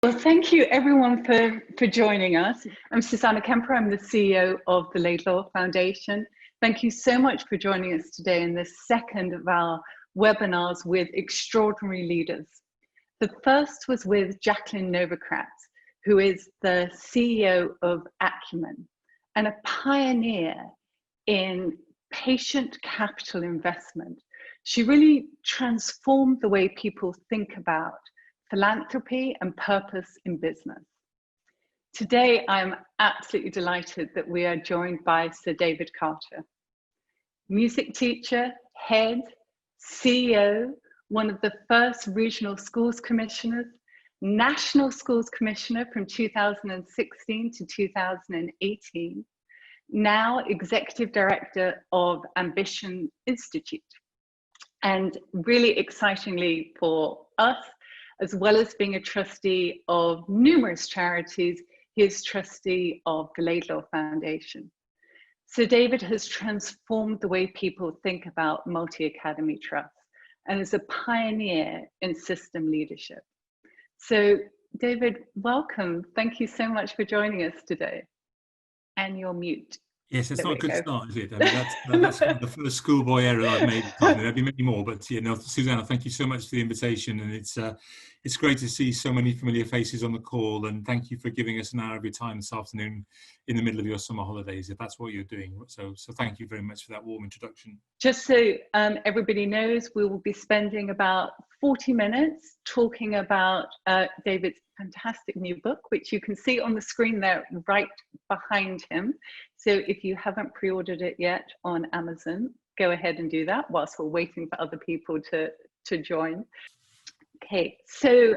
Well, thank you everyone for joining us. I'm Susanna Kemper, I'm the CEO of the Laidlaw Foundation. Thank you so much for joining us today in this second of our webinars with extraordinary leaders. The first was with Jacqueline Novakratz, who is the CEO of Acumen and a pioneer in patient capital investment. She really transformed the way people think about philanthropy and purpose in business. Today, I'm absolutely delighted that we are joined by Sir David Carter, music teacher, head, CEO, one of the first regional schools commissioners, national schools commissioner from 2016 to 2018, now executive director of Ambition Institute. And really excitingly for us, as well as being a trustee of numerous charities, he is trustee of the Laidlaw Foundation. So David has transformed the way people think about multi-academy trusts and is a pioneer in system leadership. So David, welcome. Thank you so much for joining us today. And you're mute. Yes, it's not a good start, is it? I mean, that's kind of the first schoolboy error I've made. There'll be many more, but you know, Susanna, thank you so much for the invitation, and it's great to see so many familiar faces on the call, and thank you for giving us an hour of your time this afternoon in the middle of your summer holidays, if that's what you're doing. So thank you very much for that warm introduction. Just so everybody knows, we will be spending about 40 minutes talking about David's fantastic new book, which you can see on the screen there right behind him. So if you haven't pre-ordered it yet on Amazon, go ahead and do that whilst we're waiting for other people to join. Okay, so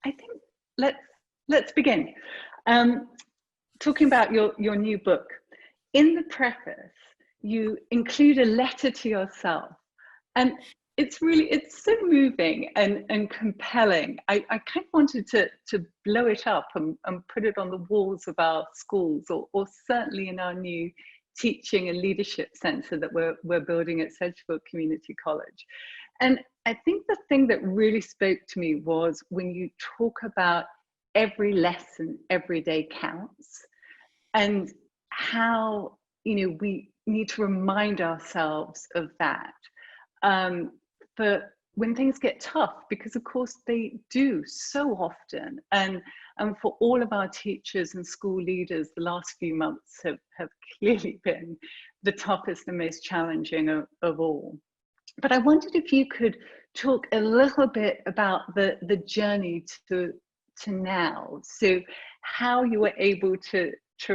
I think let's begin. Talking about your new book. In the preface, you include a letter to yourself, and it's so moving and compelling. I kind of wanted to blow it up and put it on the walls of our schools, or certainly in our new teaching and leadership centre that we're building at Centrepoint Community College. And I think the thing that really spoke to me was when you talk about every lesson every day counts, and how, you know, we need to remind ourselves of that. But when things get tough, because of course they do so often, and for all of our teachers and school leaders, the last few months have clearly been the toughest and most challenging of all. But I wondered if you could talk a little bit about the journey to now. So how you were able to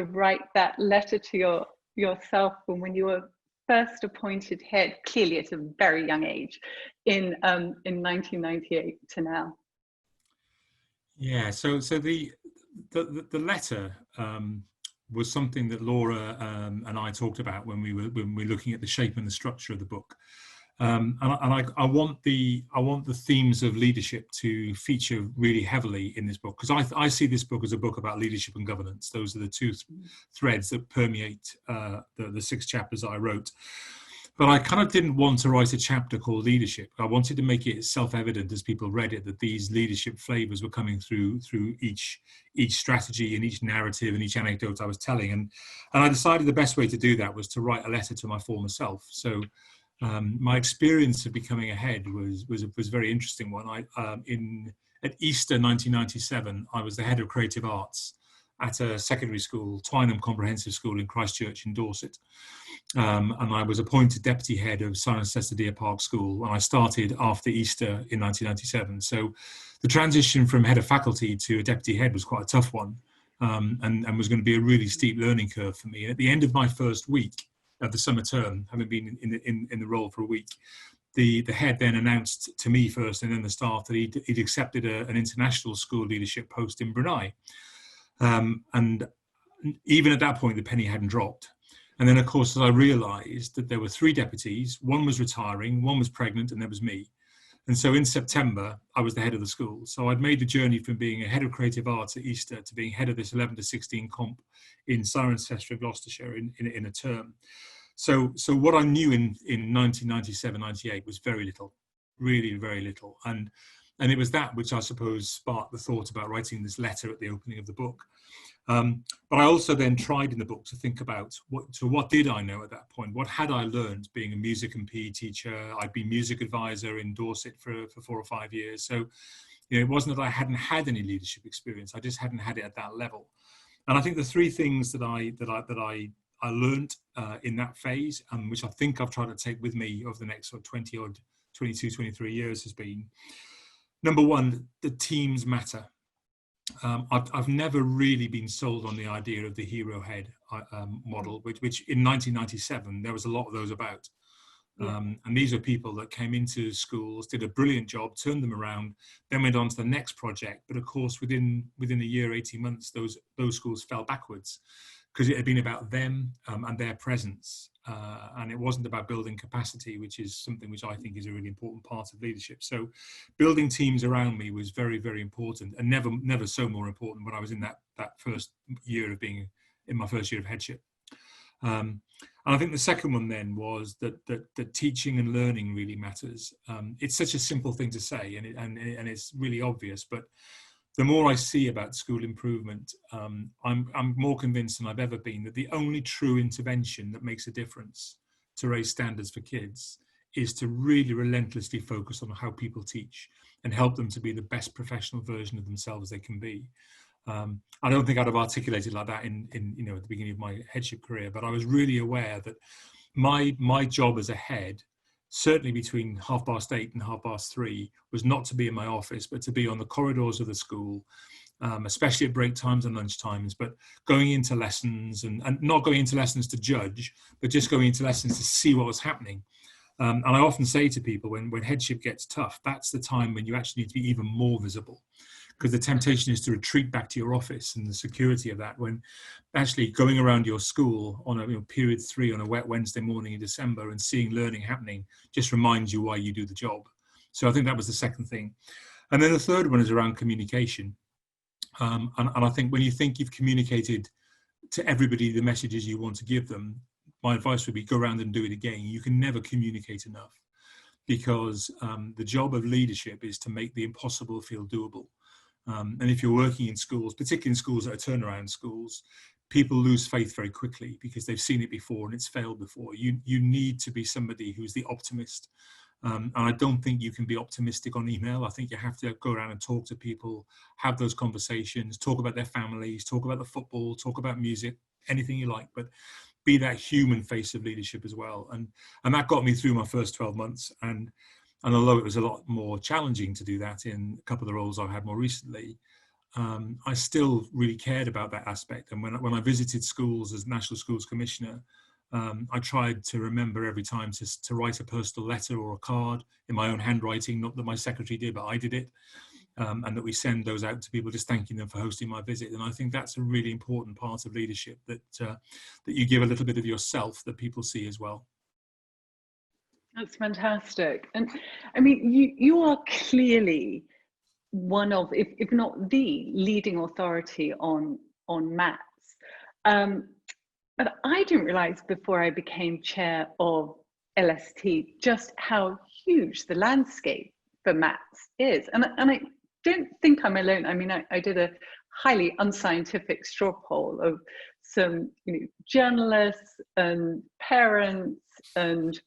write that letter to yourself when you were first appointed head, clearly at a very young age, in 1998 to now. Yeah, so the letter was something that Laura and I talked about when we were looking at the shape and the structure of the book. And I want the themes of leadership to feature really heavily in this book, because I see this book as a book about leadership and governance. Those are the two threads that permeate the 6 chapters I wrote. But I kind of didn't want to write a chapter called leadership. I wanted to make it self-evident as people read it that these leadership flavors were coming through each strategy and each narrative and each anecdote I was telling. And I decided the best way to do that was to write a letter to my former self. So my experience of becoming a head was a very interesting one. At Easter 1997, I was the head of creative arts at a secondary school, Twynham Comprehensive School in Christchurch in Dorset. And I was appointed deputy head of Cirencester Deer Park School when I started after Easter in 1997. So the transition from head of faculty to a deputy head was quite a tough one, and was going to be a really steep learning curve for me. And at the end of my first week of the summer term, having been in the role for a week, the head then announced to me first and then the staff that he'd accepted an international school leadership post in Brunei. And even at that point, the penny hadn't dropped. And then, of course, as I realised that there were 3 deputies, one was retiring, one was pregnant, and there was me. And so in September, I was the head of the school. So I'd made the journey from being a head of creative arts at Easter to being head of this 11 to 16 comp in Cirencester, Gloucestershire in a term. So what I knew in 1997, 98 was very little, really very little. And And it was that which I suppose sparked the thought about writing this letter at the opening of the book. But I also then tried in the book to think about what did I know at that point? What had I learned being a music and PE teacher? I'd been music advisor in Dorset for 4 or 5 years. So, you know, it wasn't that I hadn't had any leadership experience. I just hadn't had it at that level. And I think the three things that I learned in that phase, which I think I've tried to take with me over the next sort of 22, 23 years has been, number one, the teams matter. I've never really been sold on the idea of the hero head model, which in 1997, there was a lot of those about. And these are people that came into schools, did a brilliant job, turned them around, then went on to the next project. But of course, within a year, 18 months, those schools fell backwards because it had been about them and their presence. And it wasn't about building capacity, which is something which I think is a really important part of leadership. So building teams around me was very, very important, and never so more important when I was in that first year of being in my first year of headship. And I think the second one then was that teaching and learning really matters. It's such a simple thing to say, and it's really obvious, but the more I see about school improvement, I'm more convinced than I've ever been that the only true intervention that makes a difference to raise standards for kids is to really relentlessly focus on how people teach and help them to be the best professional version of themselves they can be. I don't think I'd have articulated like that in you know, at the beginning of my headship career, but I was really aware that my job as a head, certainly between 8:30 and 3:30, was not to be in my office, but to be on the corridors of the school, especially at break times and lunch times, but going into lessons and not going into lessons to judge, but just going into lessons to see what was happening. And I often say to people, when headship gets tough, that's the time when you actually need to be even more visible, because the temptation is to retreat back to your office and the security of that, when actually going around your school on a period 3 on a wet Wednesday morning in December and seeing learning happening just reminds you why you do the job. So I think that was the second thing. And then the third one is around communication. And I think when you think you've communicated to everybody the messages you want to give them, my advice would be go around and do it again. You can never communicate enough, because the job of leadership is to make the impossible feel doable. And if you're working in schools, particularly in schools that are turnaround schools, people lose faith very quickly because they've seen it before and it's failed before. You need to be somebody who's the optimist. And I don't think you can be optimistic on email. I think you have to go around and talk to people, have those conversations, talk about their families, talk about the football, talk about music, anything you like, but be that human face of leadership as well. And that got me through my first 12 months. And although it was a lot more challenging to do that in a couple of the roles I've had more recently, I still really cared about that aspect. And when I visited schools as National Schools Commissioner, I tried to remember every time to write a personal letter or a card in my own handwriting, not that my secretary did, but I did it, and that we send those out to people just thanking them for hosting my visit. And I think that's a really important part of leadership, that you give a little bit of yourself that people see as well. That's fantastic. And I mean, you are clearly one of, if not the leading authority on maths. But I didn't realize before I became chair of LST just how huge the landscape for maths is. And I don't think I'm alone. I mean, I did a highly unscientific straw poll of some journalists and parents and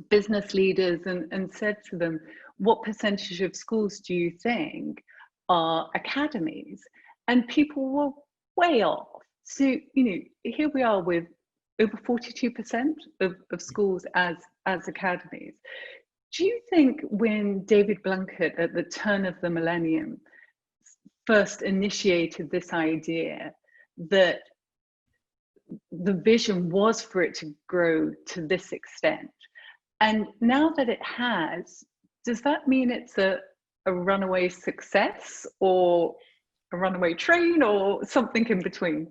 business leaders, and said to them, what percentage of schools do you think are academies? And people were way off. So, here we are with over 42% of schools as academies. Do you think when David Blunkett at the turn of the millennium first initiated this idea that the vision was for it to grow to this extent? And now that it has, does that mean it's a runaway success, or a runaway train, or something in between?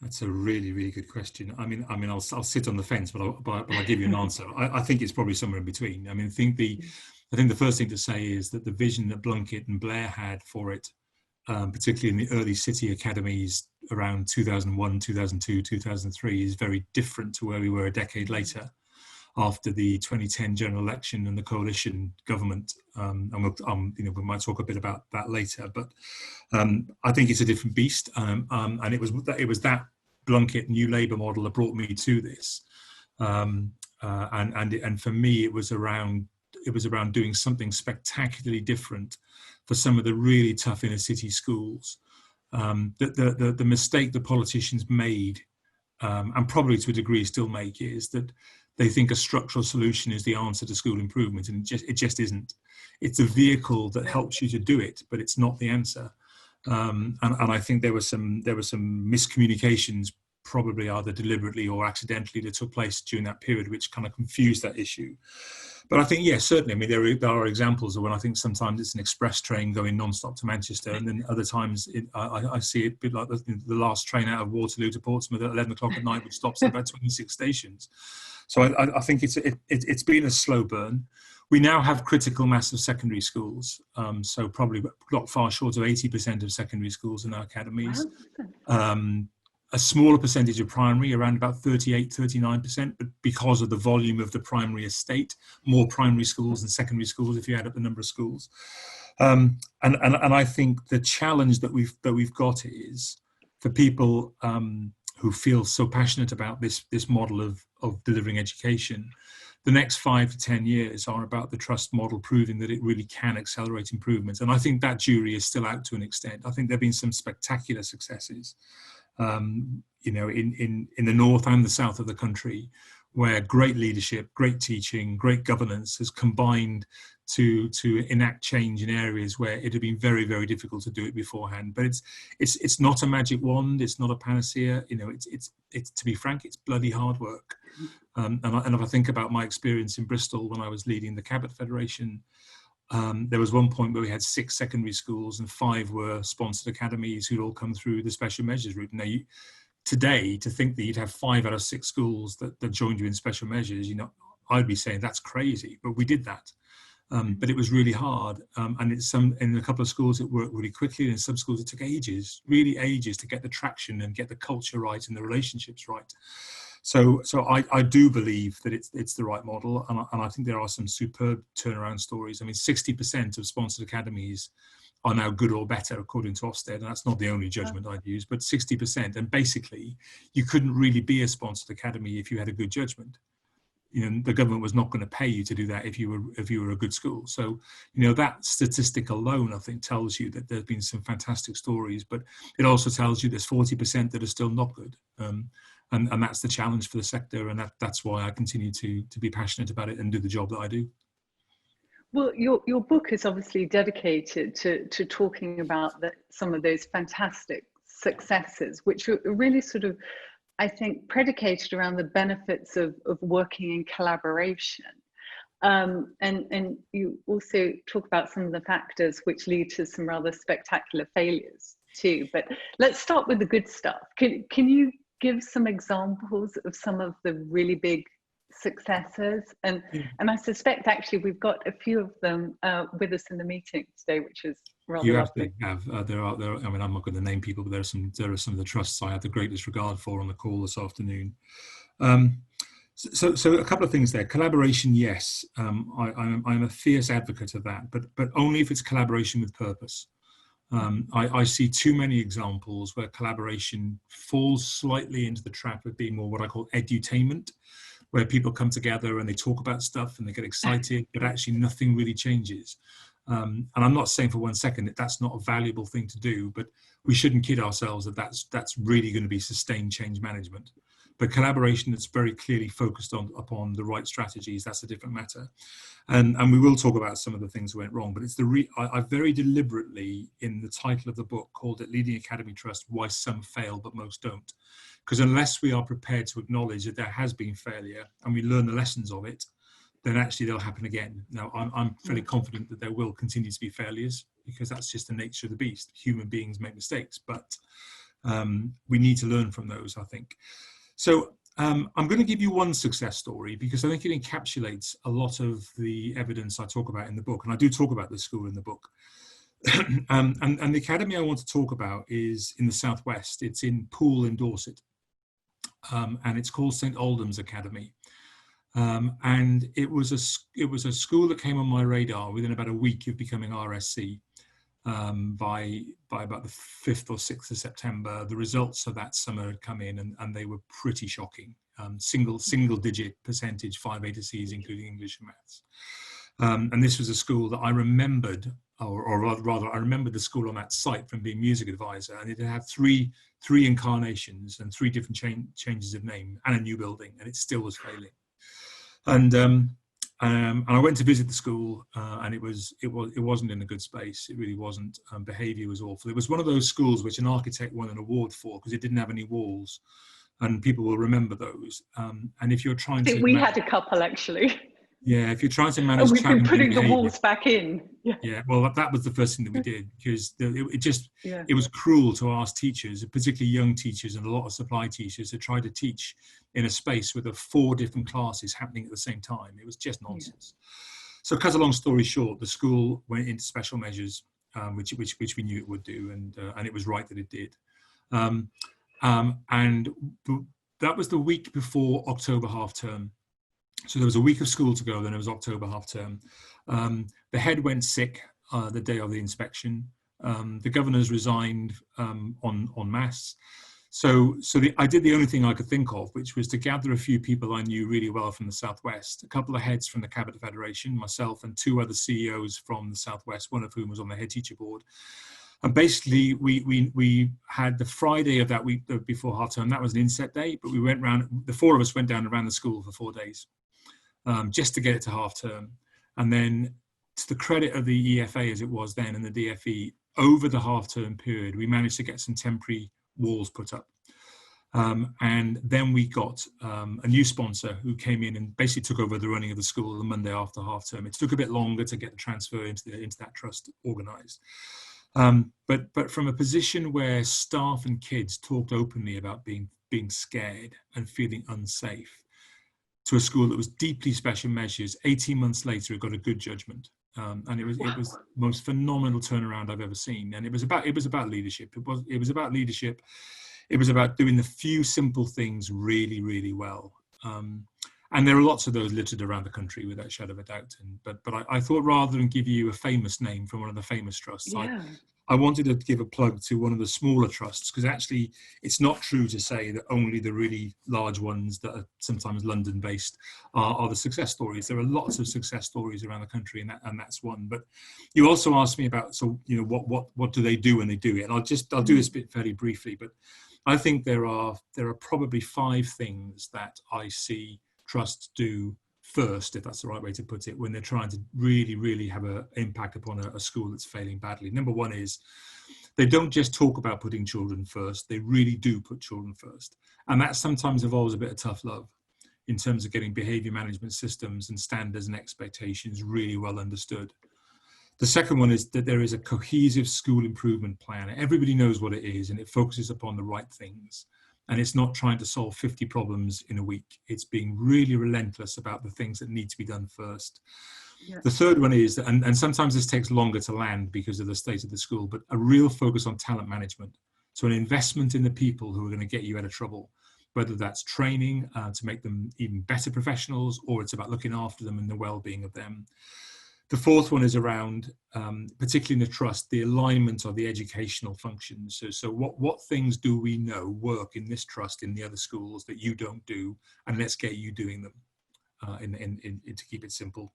That's a really, really good question. I mean, I'll sit on the fence, but I'll give you an answer. I think it's probably somewhere in between. I mean, I think the first thing to say is that the vision that Blunkett and Blair had for it, particularly in the early city academies around 2001, 2002, 2003, is very different to where we were a decade later. after the 2010 general election and the coalition government. And we might talk a bit about that later. But I think it's a different beast, and it was that blanket New Labour model that brought me to this. And for me, it was around doing something spectacularly different for some of the really tough inner city schools. The mistake the politicians made, and probably to a degree still make, is that they think a structural solution is the answer to school improvement, and it just isn't. It's a vehicle that helps you to do it, but it's not the answer. And I think there were some miscommunications, probably either deliberately or accidentally, that took place during that period, which kind of confused that issue. But I think, yes, certainly. I mean, there are examples of when I think sometimes it's an express train going non-stop to Manchester, and then other times I see it a bit like the last train out of Waterloo to Portsmouth at 11 o'clock at night, which stops at about 26 stations. So I think it's been a slow burn. We now have critical mass of secondary schools, so probably not far short of 80% of secondary schools in our academies. A smaller percentage of primary, around about 38, 39%, but because of the volume of the primary estate, more primary schools than secondary schools if you add up the number of schools. And I think the challenge that we've got is for people who feel so passionate about this model of delivering education. The next 5 to 10 years are about the trust model proving that it really can accelerate improvements. And I think that jury is still out to an extent. I think there have been some spectacular successes, in the north and the south of the country, where great leadership, great teaching, great governance has combined to enact change in areas where it had been very, very difficult to do it beforehand. But it's not a magic wand. It's not a panacea. It's to be frank, it's bloody hard work. And if I think about my experience in Bristol when I was leading the Cabot Federation, there was one point where we had 6 secondary schools and 5 were sponsored academies who'd all come through the special measures route. Now, today, to think that you'd have 5 out of 6 schools that joined you in special measures, I'd be saying that's crazy, but we did that. But it was really hard, and in a couple of schools it worked really quickly, and in some schools it took really ages to get the traction and get the culture right and the relationships right. So I do believe that it's the right model, and I think there are some superb turnaround stories. I mean, 60% of sponsored academies are now good or better, according to Ofsted, and that's not the only judgment I'd use, but 60%. And basically, you couldn't really be a sponsored academy if you had a good judgment. The government was not going to pay you to do that if you were a good school. So, that statistic alone, I think, tells you that there's been some fantastic stories, but it also tells you there's 40% that are still not good. And that's the challenge for the sector, and that's why I continue to be passionate about it and do the job that I do. Well, your book is obviously dedicated to talking about some of those fantastic successes, which are really sort of, I think, predicated around the benefits of working in collaboration. And you also talk about some of the factors which lead to some rather spectacular failures too. But let's start with the good stuff. Can you give some examples of some of the really big successes? And I suspect actually we've got a few of them with us in the meeting today, which is rather lovely. You absolutely have. There are. I mean, I'm not going to name people, but there are some of the trusts I have the greatest regard for on the call this afternoon. So a couple of things there. Collaboration, yes. I'm a fierce advocate of that, but only if it's collaboration with purpose. I see too many examples where collaboration falls slightly into the trap of being more what I call edutainment, where people come together and they talk about stuff and they get excited, but actually nothing really changes. And I'm not saying for one second that that's not a valuable thing to do, but we shouldn't kid ourselves that that's really going to be sustained change management. But collaboration that's very clearly focused upon the right strategies, that's a different matter. And we will talk about some of the things that went wrong, but it's I very deliberately, in the title of the book, called it Leading Academy Trust, Why Some Fail But Most Don't. Because unless we are prepared to acknowledge that there has been failure and we learn the lessons of it, then actually they'll happen again. Now, I'm fairly confident that there will continue to be failures, because that's just the nature of the beast. Human beings make mistakes, but we need to learn from those, I think. So I'm going to give you one success story because I think it encapsulates a lot of the evidence I talk about in the book. And I do talk about this school in the book. And the academy I want to talk about is in the southwest. It's in Poole in Dorset. And it's called St. Oldham's Academy. And it was a school that came on my radar within about a week of becoming RSC. By about the 5th or 6th of September, the results of that summer had come in, and they were pretty shocking. Single digit percentage 5 A to C's, including English and maths. And this was a school that I remembered, or rather, I remembered the school on that site from being music advisor, and it had three incarnations and 3 different changes of name and a new building, and it still was failing. And I went to visit the school, and it wasn't in a good space. It really wasn't. Behaviour was awful. It was one of those schools which an architect won an award for because it didn't have any walls, and people will remember those. And if you're trying to, we had a couple actually. Yeah, if you're trying to manage, and we've been putting the behavior, walls back in. Yeah, well, that was the first thing that we did, because it was cruel to ask teachers, particularly young teachers and a lot of supply teachers, to try to teach in a space with 4 different classes happening at the same time. It was just nonsense. So, cut a long story short, the school went into special measures, which we knew it would do, and it was right that it did. That was the week before October half term. So there was a week of school to go, then it was October half term. The head went sick the day of the inspection. The governors resigned en masse. So I did the only thing I could think of, which was to gather a few people I knew really well from the Southwest, a couple of heads from the Cabinet Federation, myself and 2 other CEOs from the Southwest, one of whom was on the head teacher board. And basically, we had the Friday of that week before half term. That was an inset day, but we went round. The 4 of us went down and ran the school for 4 days. Just to get it to half term. And then, to the credit of the EFA as it was then and the DFE, over the half term period, we managed to get some temporary walls put up. And then we got a new sponsor who came in and basically took over the running of the school the Monday after half term. It took a bit longer to get the transfer into that trust organised. But from a position where staff and kids talked openly about being scared and feeling unsafe, to a school that was deeply special measures, 18 months later, it got a good judgment. And it was the most phenomenal turnaround I've ever seen. And it was about leadership. It was about leadership. It was about doing the few simple things really, really well. And there are lots of those littered around the country, without a shadow of a doubt. But I thought, rather than give you a famous name from one of the famous trusts, I wanted to give a plug to one of the smaller trusts, because actually it's not true to say that only the really large ones that are sometimes London based are the success stories. There are lots of success stories around the country, and that's one. But you also asked me about, what do they do when they do it? And I'll do this bit very briefly, but I think there are probably 5 things that I see trusts do first, if that's the right way to put it, when they're trying to really, really have an impact upon a school that's failing badly. Number 1 is they don't just talk about putting children first, they really do put children first. And that sometimes involves a bit of tough love in terms of getting behaviour management systems and standards and expectations really well understood. The second one is that there is a cohesive school improvement plan. Everybody knows what it is, and it focuses upon the right things. And it's not trying to solve 50 problems in a week. It's being really relentless about the things that need to be done first. Yeah. The third one is, and sometimes this takes longer to land because of the state of the school, but a real focus on talent management. So an investment in the people who are going to get you out of trouble, whether that's training to make them even better professionals, or it's about looking after them and the well-being of them. The fourth one is around, particularly in the trust, the alignment of the educational functions. So what things do we know work in this trust in the other schools that you don't do, and let's get you doing them to keep it simple.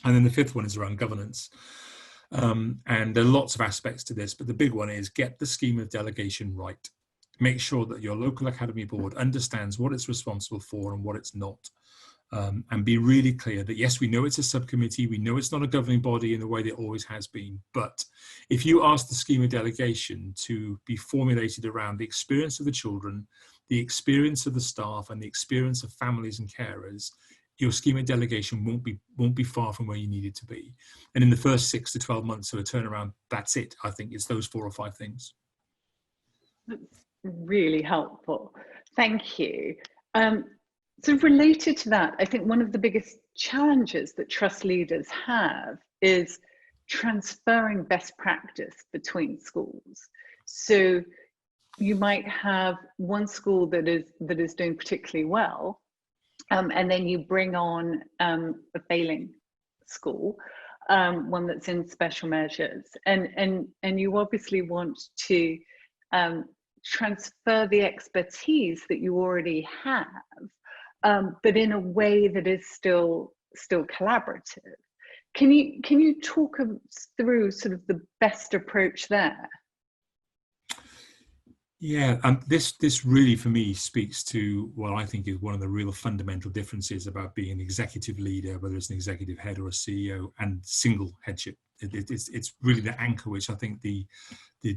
And then the fifth one is around governance. And there are lots of aspects to this, but the big one is get the scheme of delegation right. Make sure that your local academy board understands what it's responsible for and what it's not. And be really clear that, yes, we know it's a subcommittee, we know it's not a governing body in the way that it always has been, but if you ask the scheme of delegation to be formulated around the experience of the children, the experience of the staff, and the experience of families and carers, your scheme of delegation won't be far from where you need it to be. And in the first 6 to 12 months of a turnaround, that's it. I think it's those 4 or 5 things. That's really helpful. Thank you. So related to that, I think one of the biggest challenges that trust leaders have is transferring best practice between schools. So you might have one school that is doing particularly well, And then you bring on a failing school, one that's in special measures, and you obviously want to transfer the expertise that you already have, but in a way that is still collaborative. Can you talk us through sort of the best approach there? Yeah, this really for me speaks to what I think is one of the real fundamental differences about being an executive leader, whether it's an executive head or a CEO, and single headship. It's really the anchor which I think the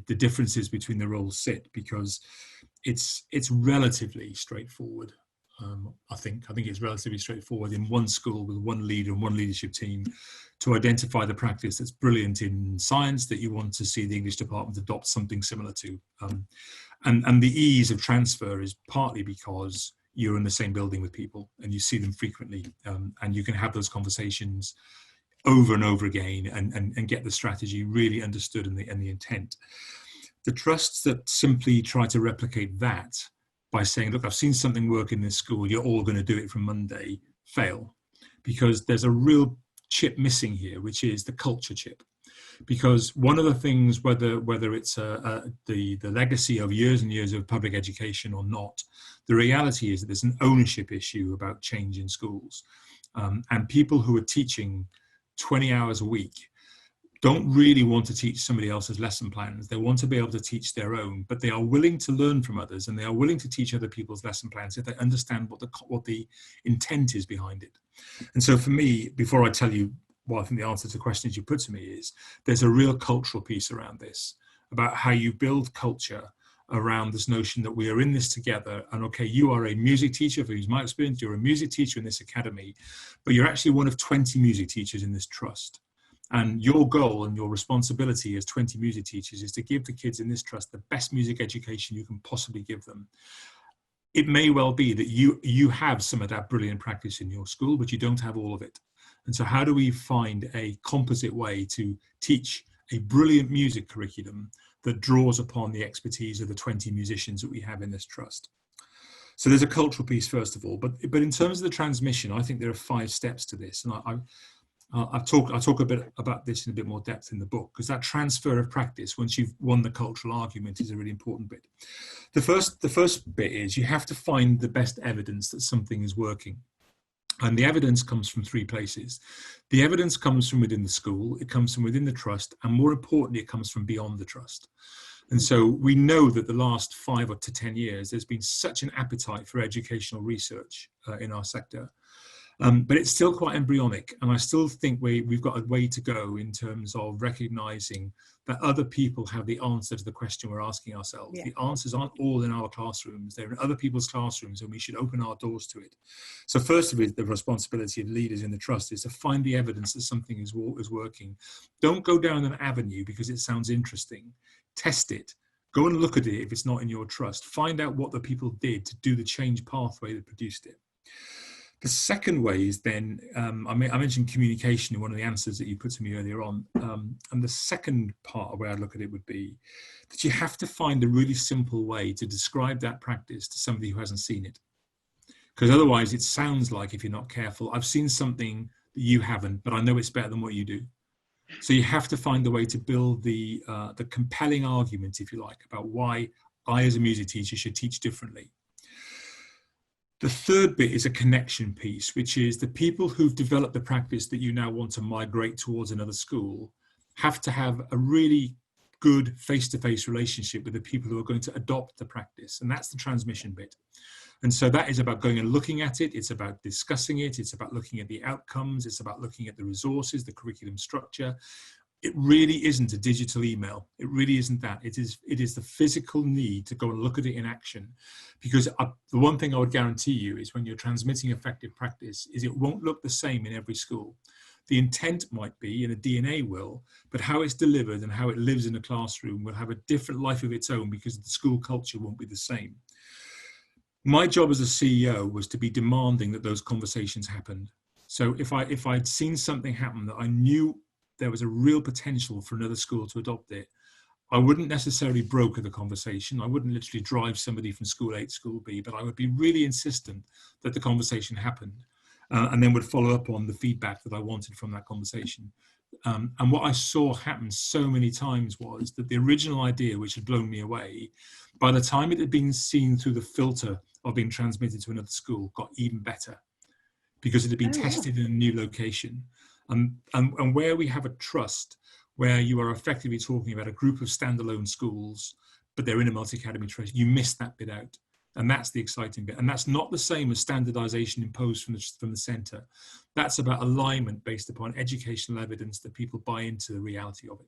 differences between the roles sit, because it's relatively straightforward. I think it's relatively straightforward in one school with one leader and one leadership team to identify the practice that's brilliant in science that you want to see the English department adopt something similar to. And the ease of transfer is partly because you're in the same building with people and you see them frequently, and you can have those conversations over and over again and get the strategy really understood and the intent. The trusts that simply try to replicate that by saying, look, I've seen something work in this school, you're all going to do it from Monday, fail. Because there's a real chip missing here, which is the culture chip. Because one of the things, whether it's the legacy of years and years of public education or not, the reality is that there's an ownership issue about change in schools. And people who are teaching 20 hours a week don't really want to teach somebody else's lesson plans. They want to be able to teach their own, but they are willing to learn from others, and they are willing to teach other people's lesson plans if they understand what the intent is behind it. And so for me, before I tell you what I think the answer to the questions you put to me is, there's a real cultural piece around this, about how you build culture around this notion that we are in this together. And okay, you are a music teacher, for my experience, you're a music teacher in this academy, but you're actually one of 20 music teachers in this trust. And your goal and your responsibility as 20 music teachers is to give the kids in this trust the best music education you can possibly give them. It may well be that you have some of that brilliant practice in your school, but you don't have all of it. And so how do we find a composite way to teach a brilliant music curriculum that draws upon the expertise of the 20 musicians that we have in this trust? So there's a cultural piece, first of all, but in terms of the transmission, I think there are 5 steps to this. And I'll talk a bit about this in a bit more depth in the book, because that transfer of practice, once you've won the cultural argument, is a really important bit. The first bit is you have to find the best evidence that something is working. And the evidence comes from 3 places. The evidence comes from within the school, it comes from within the trust, and more importantly, it comes from beyond the trust. And so we know that the last 5 to 10 years, there's been such an appetite for educational research in our sector. But it's still quite embryonic, and I still think we've got a way to go in terms of recognizing that other people have the answer to the question we're asking ourselves. Yeah. The answers aren't all in our classrooms, they're in other people's classrooms, and we should open our doors to it. So first of it, the responsibility of leaders in the trust is to find the evidence that something is working. Don't go down an avenue because it sounds interesting. Test it. Go and look at it if it's not in your trust. Find out what the people did to do the change pathway that produced it. The second way is then, I mentioned communication in one of the answers that you put to me earlier on. And the second part of where I look at it would be that you have to find a really simple way to describe that practice to somebody who hasn't seen it. Because otherwise it sounds like, if you're not careful, I've seen something that you haven't, but I know it's better than what you do. So you have to find a way to build the compelling argument, if you like, about why I as a music teacher should teach differently. The third bit is a connection piece, which is the people who've developed the practice that you now want to migrate towards another school have to have a really good face-to-face relationship with the people who are going to adopt the practice. And that's the transmission bit. And so that is about going and looking at it. It's about discussing it. It's about looking at the outcomes. It's about looking at the resources, the curriculum structure. It really isn't a digital email. It really isn't that. It is the physical need to go and look at it in action. Because the one thing I would guarantee you is when you're transmitting effective practice is it won't look the same in every school. The intent might be, and the DNA will, but how it's delivered and how it lives in a classroom will have a different life of its own because the school culture won't be the same. My job as a CEO was to be demanding that those conversations happened. So if I'd seen something happen that I knew there was a real potential for another school to adopt it, I wouldn't necessarily broker the conversation. I wouldn't literally drive somebody from school A to school B, but I would be really insistent that the conversation happened, and then would follow up on the feedback that I wanted from that conversation. And what I saw happen so many times was that the original idea, which had blown me away, by the time it had been seen through the filter of being transmitted to another school, got even better because it had been tested in a new location. And where we have a trust, where you are effectively talking about a group of standalone schools, but they're in a multi-academy trust, you miss that bit out. And that's the exciting bit. And that's not the same as standardization imposed from the center. That's about alignment based upon educational evidence that people buy into the reality of it.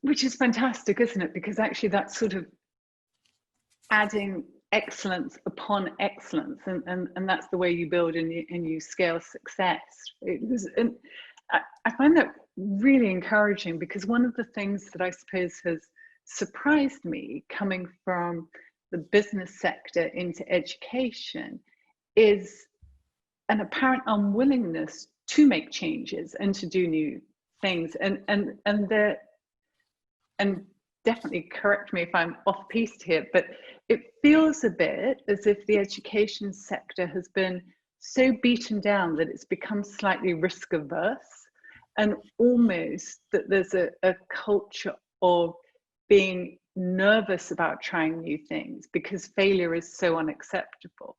Which is fantastic, isn't it? Because actually that's sort of adding excellence upon excellence. And that's the way you build and you scale success. And I find that really encouraging, because one of the things that I suppose has surprised me coming from the business sector into education is an apparent unwillingness to make changes and to do new things. And definitely correct me if I'm off piste here, but it feels a bit as if the education sector has been so beaten down that it's become slightly risk averse, and almost that there's a culture of being nervous about trying new things because failure is so unacceptable.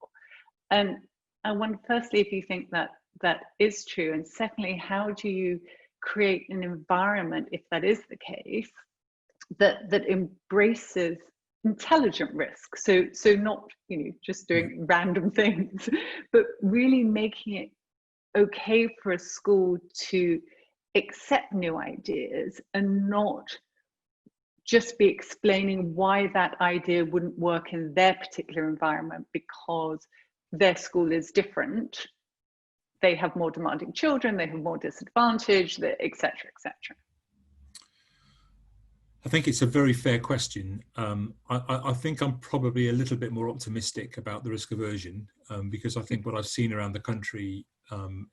And I wonder, firstly, if you think that that is true, and secondly, how do you create an environment, if that is the case, that embraces intelligent risk? So not, you know, just doing random things, but really making it okay for a school to accept new ideas and not just be explaining why that idea wouldn't work in their particular environment because their school is different. They have more demanding children, they have more disadvantage, etc., etc. I think it's a very fair question. I think I'm probably a little bit more optimistic about the risk aversion, because I think what I've seen around the country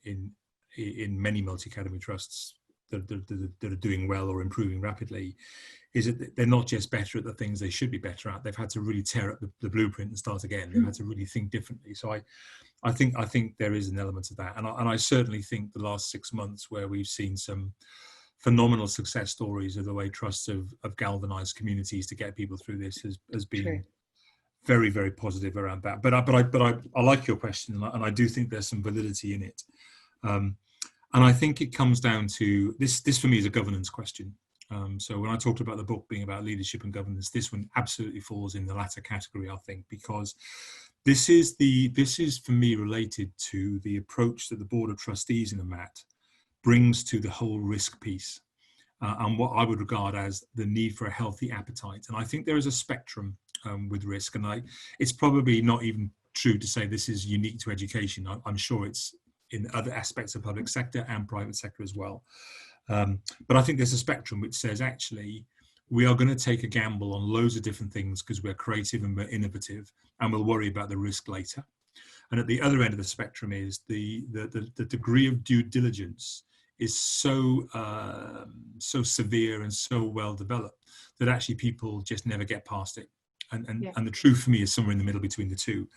in many multi-academy trusts that are doing well or improving rapidly is that they're not just better at the things they should be better at. They've had to really tear up the blueprint and start again. They've had to really think differently. So I think there is an element of that. And I certainly think the last 6 months, where we've seen some phenomenal success stories of the way trusts have galvanized communities to get people through this has been True. Very, very positive around that. But I like your question, and I do think there's some validity in it. And I think it comes down to this for me is a governance question. So when I talked about the book being about leadership and governance, this one absolutely falls in the latter category, I think, because this is for me related to the approach that the Board of Trustees in a MAT brings to the whole risk piece, and what I would regard as the need for a healthy appetite. And I think there is a spectrum with risk, and it's probably not even true to say this is unique to education. I'm sure it's in other aspects of public sector and private sector as well. But I think there's a spectrum which says, actually, we are going to take a gamble on loads of different things because we're creative and we're innovative, and we'll worry about the risk later. And at the other end of the spectrum is the degree of due diligence is so severe and so well developed that actually people just never get past it. And the truth for me is somewhere in the middle between the two.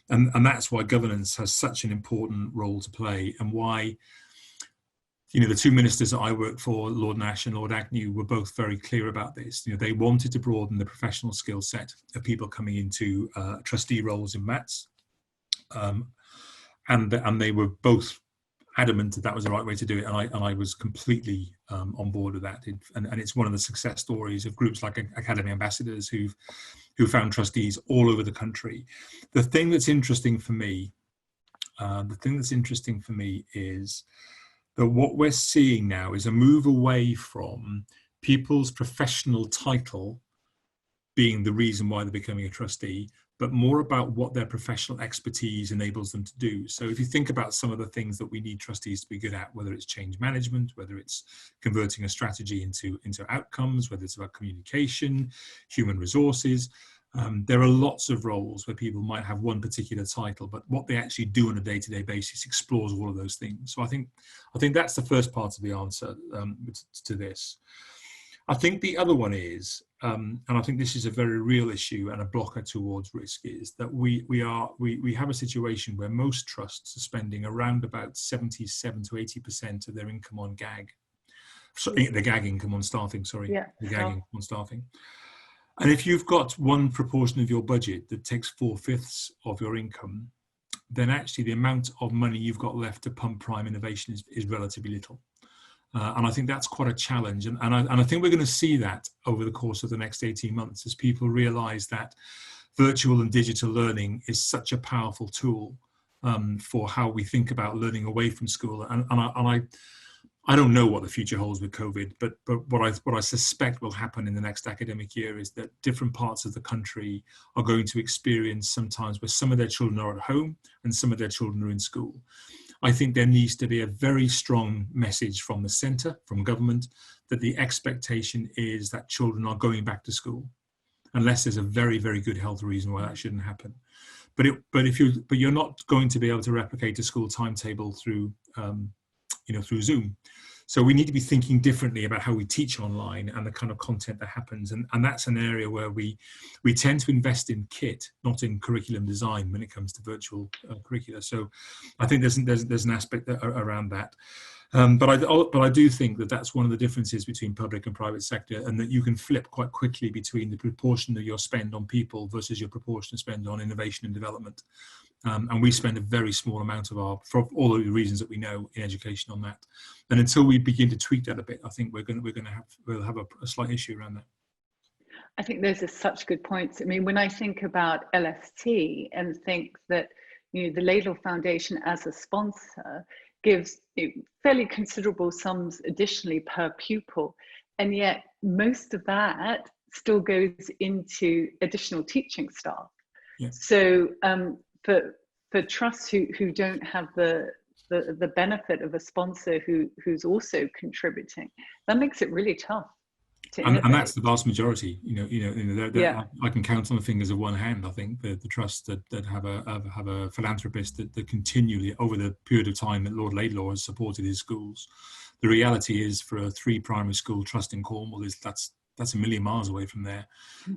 And that's why governance has such an important role to play, and why, you know, the two ministers that I worked for, Lord Nash and Lord Agnew, were both very clear about this. You know, they wanted to broaden the professional skill set of people coming into trustee roles in MATs, and they were both adamant that that was the right way to do it, and I was completely on board with that. And it's one of the success stories of groups like Academy Ambassadors who found trustees all over the country. The thing that's interesting for me is that what we're seeing now is a move away from people's professional title being the reason why they're becoming a trustee, but more about what their professional expertise enables them to do. So if you think about some of the things that we need trustees to be good at, whether it's change management, whether it's converting a strategy into outcomes, whether it's about communication, human resources, there are lots of roles where people might have one particular title, but what they actually do on a day-to-day basis explores all of those things. So I think that's the first part of the answer to this. I think the other one is, and I think this is a very real issue and a blocker towards risk, is that we have a situation where most trusts are spending around about 77 to 80% of their income on gag. So the gag income on staffing, sorry. Yeah. The gag income on staffing. And if you've got one proportion of your budget that takes 4/5 of your income, then actually the amount of money you've got left to pump prime innovation is relatively little. And I think that's quite a challenge. And I think we're going to see that over the course of the next 18 months as people realize that virtual and digital learning is such a powerful tool for how we think about learning away from school. And I don't know what the future holds with COVID, but what I suspect will happen in the next academic year is that different parts of the country are going to experience sometimes where some of their children are at home and some of their children are in school. I think there needs to be a very strong message from the centre, from government, that the expectation is that children are going back to school, unless there's a very, very good health reason why that shouldn't happen. But you're not going to be able to replicate a school timetable through through Zoom. So we need to be thinking differently about how we teach online and the kind of content that happens. And that's an area where we tend to invest in kit, not in curriculum design when it comes to virtual curricula. So I think there's an aspect around that. But I do think that that's one of the differences between public and private sector, and that you can flip quite quickly between the proportion of your spend on people versus your proportion of spend on innovation and development. And we spend a very small amount of for all of the reasons that we know, in education on that. And until we begin to tweak that a bit, I think we'll have a slight issue around that. I think those are such good points. I mean, when I think about LST and think that the Laidlaw Foundation as a sponsor gives fairly considerable sums additionally per pupil, and yet most of that still goes into additional teaching staff. Yeah. So for trusts who don't have the benefit of a sponsor who's also contributing, that makes it really tough. And that's the vast majority. I can count on the fingers of one hand. I think the trusts that have a philanthropist that continually, over the period of time that Lord Laidlaw has supported his schools, the reality is for a 3 primary school trust in Cornwall that's a million miles away from there,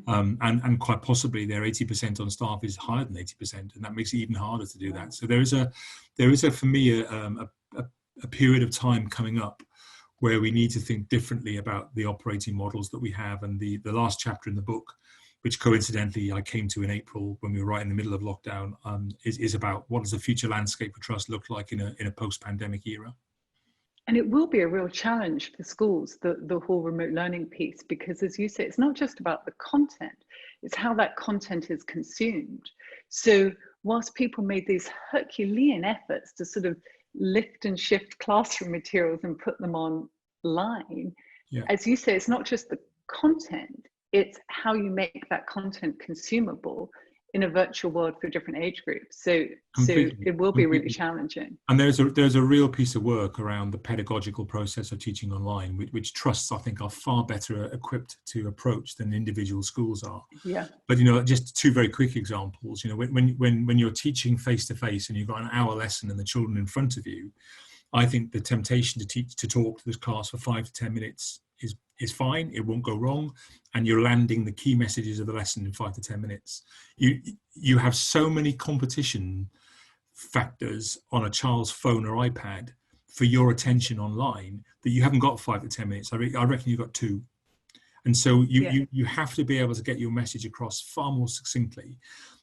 and quite possibly their 80% on staff is higher than 80%, and that makes it even harder to do that. So there is for me a period of time coming up where we need to think differently about the operating models that we have. And the last chapter in the book, which coincidentally I came to in April when we were right in the middle of lockdown, is about what does the future landscape for trust look like in a post-pandemic era. And it will be a real challenge for schools, the whole remote learning piece, because as you say, it's not just about the content, it's how that content is consumed. So whilst people made these Herculean efforts to sort of lift and shift classroom materials and put them online, as you say, it's not just the content, it's how you make that content consumable in a virtual world for different age groups. So it will be really challenging. And there's a real piece of work around the pedagogical process of teaching online, which trusts, I think, are far better equipped to approach than individual schools are. Yeah. But just 2 very quick examples. When you're teaching face to face and you've got an hour lesson and the children in front of you, I think the temptation to talk to this class for 5 to 10 minutes is fine. It won't go wrong, and you're landing the key messages of the lesson in 5 to 10 minutes. You have so many competition factors on a child's phone or iPad for your attention online that you haven't got 5 to 10 minutes. I reckon you've got 2. And so you have to be able to get your message across far more succinctly.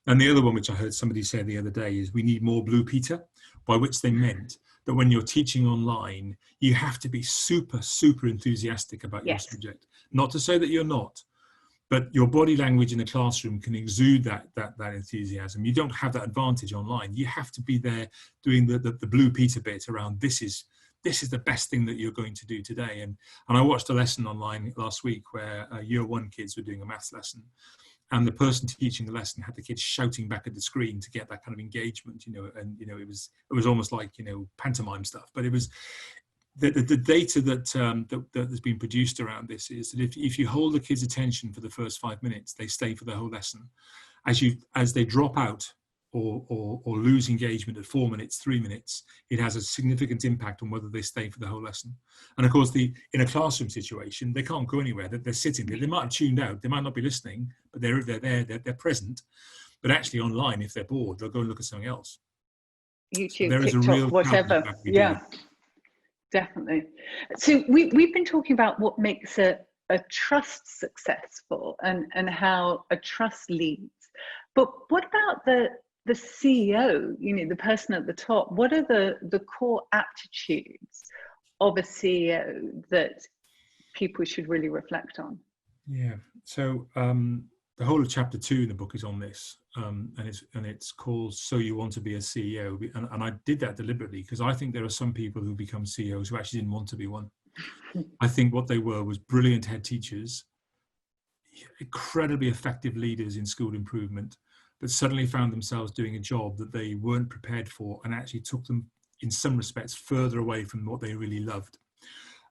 And the other one, which I heard somebody say the other day, is we need more Blue Peter, by which they meant that when you're teaching online, you have to be super, super enthusiastic about your subject. Not to say that you're not, but your body language in the classroom can exude that enthusiasm. You don't have that advantage online. You have to be there doing the Blue Peter bit around this is the best thing that you're going to do today. And I watched a lesson online last week where year 1 kids were doing a maths lesson. And the person teaching the lesson had the kids shouting back at the screen to get that kind of engagement, it was almost like, pantomime stuff. But it was the data that has been produced around this is that if you hold the kids' attention for the first 5 minutes, they stay for the whole lesson. As they drop out or lose engagement at 4 minutes, 3 minutes, it has a significant impact on whether they stay for the whole lesson. And of course, in a classroom situation, they can't go anywhere. They're sitting there. They might have tuned out. They might not be listening, but they're there. They're present. But actually, online, if they're bored, they'll go and look at something else. YouTube, There is a TikTok, real whatever. Yeah, definitely. So we've been talking about what makes a trust successful and how a trust leads. But what about the CEO, the person at the top? What are the core aptitudes of a CEO that people should really reflect on? Yeah. So the whole of chapter 2 in the book is on this, and it's called "So You Want to Be a CEO," and I did that deliberately because I think there are some people who become CEOs who actually didn't want to be one. I think what they were was brilliant head teachers, incredibly effective leaders in school improvement, but suddenly found themselves doing a job that they weren't prepared for and actually took them, in some respects, further away from what they really loved.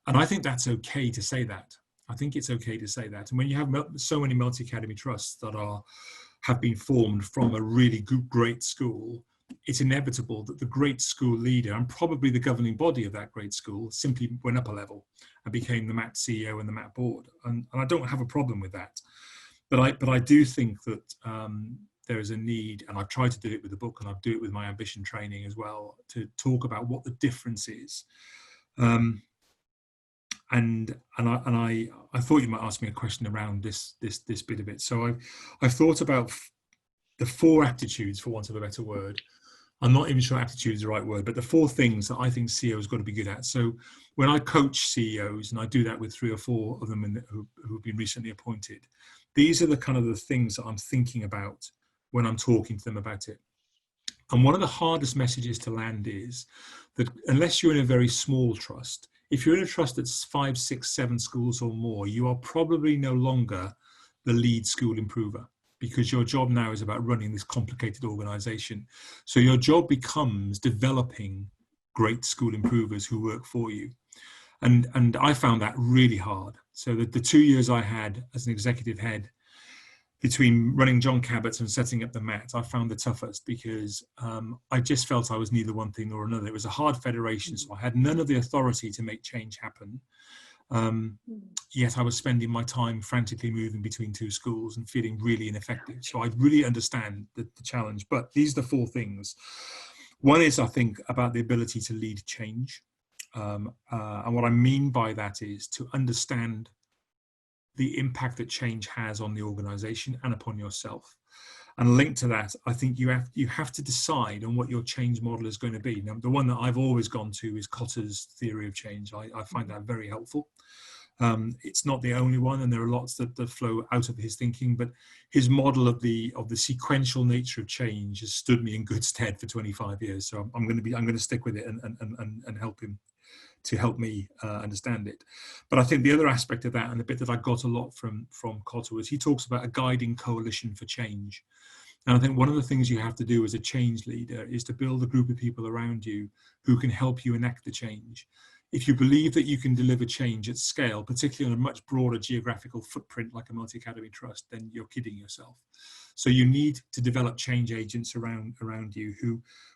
And I think that's okay to say that. I think it's okay to say that. And when you have so many multi-academy trusts that have been formed from a really great school, it's inevitable that the great school leader and probably the governing body of that great school simply went up a level and became the MAT CEO and the MAT board. And I don't have a problem with that. But I do think that there is a need, and I've tried to do it with the book and I'll do it with my ambition training as well, to talk about what the difference is. And I thought you might ask me a question around this bit of it. So I've thought about the 4 aptitudes, for want of a better word. I'm not even sure aptitude is the right word, but the 4 things that I think CEOs got to be good at. So when I coach CEOs, and I do that with 3 or 4 of them who've been recently appointed, these are the kind of the things that I'm thinking about when I'm talking to them about it. And one of the hardest messages to land is that unless you're in a very small trust, if you're in a trust that's 5, 6, 7 schools or more, you are probably no longer the lead school improver, because your job now is about running this complicated organization. So your job becomes developing great school improvers who work for you. And I found that really hard. So the 2 years I had as an executive head, between running John Cabot's and setting up the MAT, I found the toughest because I just felt I was neither one thing nor another. It was a hard federation, so I had none of the authority to make change happen. Yet I was spending my time frantically moving between 2 schools and feeling really ineffective. So I really understand the challenge. But these are the 4 things. One is, I think, about the ability to lead change. And what I mean by that is to understand the impact that change has on the organization and upon yourself. And linked to that, I think you have to decide on what your change model is going to be. Now, the one that I've always gone to is Kotter's theory of change. I find that very helpful. It's not the only one, and there are lots that flow out of his thinking, but his model of the sequential nature of change has stood me in good stead for 25 years. So I'm going to stick with it and help him to help me understand it. But I think the other aspect of that, and the bit that I got a lot from Kotter, was he talks about a guiding coalition for change. And I think one of the things you have to do as a change leader is to build a group of people around you who can help you enact the change. If you believe that you can deliver change at scale, particularly on a much broader geographical footprint like a multi-academy trust, then you're kidding yourself. So you need to develop change agents around you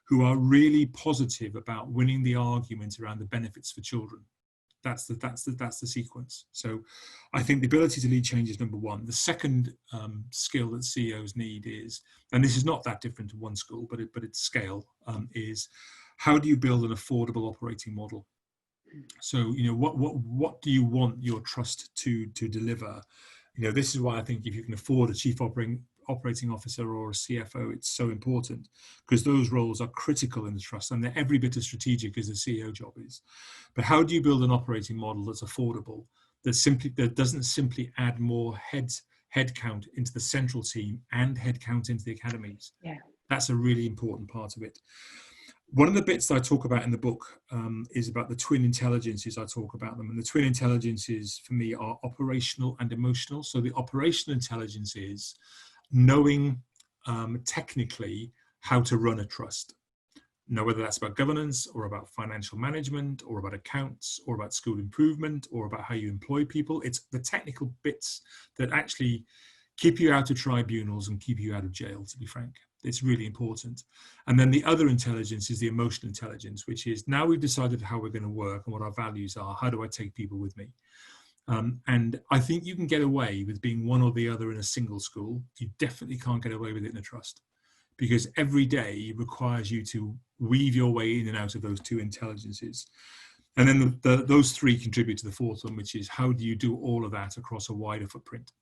who are really positive about winning the argument around the benefits for children. That's the sequence. So I think the ability to lead change is number one. The second skill that CEOs need is, and this is not that different to one school, but it's scale, is how do you build an affordable operating model? So, what do you want your trust to deliver? This is why I think if you can afford a chief operating officer or a CFO, it's so important, because those roles are critical in the trust and they're every bit as strategic as the CEO job is. But how do you build an operating model that's affordable, that doesn't simply add more head count into the central team and head count into the academies? Yeah, that's a really important part of it. One of the bits that I talk about in the book is about the twin intelligences. I talk about them, and the twin intelligences for me are operational and emotional. So the operational intelligence is knowing technically how to run a trust. Now, whether that's about governance or about financial management or about accounts or about school improvement or about how you employ people, it's the technical bits that actually keep you out of tribunals and keep you out of jail, to be frank. It's really important. And then the other intelligence is the emotional intelligence, which is, now we've decided how we're going to work and what our values are, how do I take people with me? And I think you can get away with being one or the other in a single school. You definitely can't get away with it in a trust, because every day requires you to weave your way in and out of those two intelligences. And then those three contribute to the fourth one, which is, how do you do all of that across a wider footprint?